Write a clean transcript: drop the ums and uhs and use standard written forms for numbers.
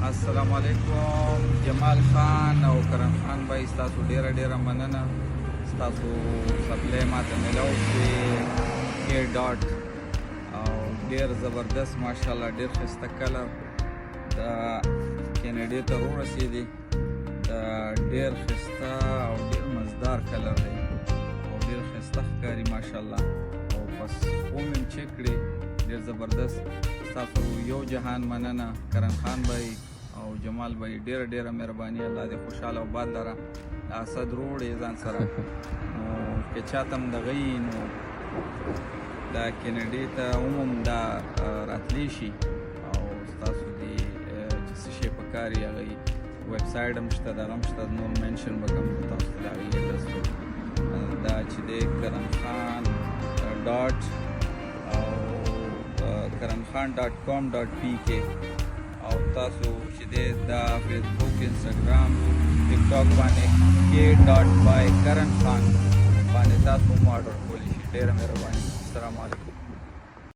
السلام علیکم. جمال خان او کرم خان بھائی ستاسو ډیره ډیره مننه. ستاسو سپلی ماته میلاو شوې کې ډاټ او ډیر زبردست ماشاءالله ډیر ښایسته کلر د کینیډي ته ورسېدي. د ډیر ښایسته او ډیر مزدار کلر دی او ډیر ښایسته ښکاري ماشاءالله. او بس قوم یې چک کړي ډیر زبردست. ستاسو یو جهان مننه کرم خان بھائی او جمال بھائی ډیره ډیره مهرباني. الله دې خوشحاله او باد لره. د اسد روډ یې ځان سره نو که چاته هم دغه وي نو دا کینیډي ته هم دا راتلی شي او ستاسو دې چې څه شی په کار وي هغه ویب سایټ هم شته دغه هم شته نور مینشن به کوم تاسو ته د هغې ایډرس دا چې دی کرم خان ډاټ او karamkhan.com.pk او تاسو چې دی دا فیسبوک انسټاګرام ټیک ټاک باندې k.by karan khan باندې تاسو هم آرډر کولی شئ. ډېره مهرباني. السلام علیکم.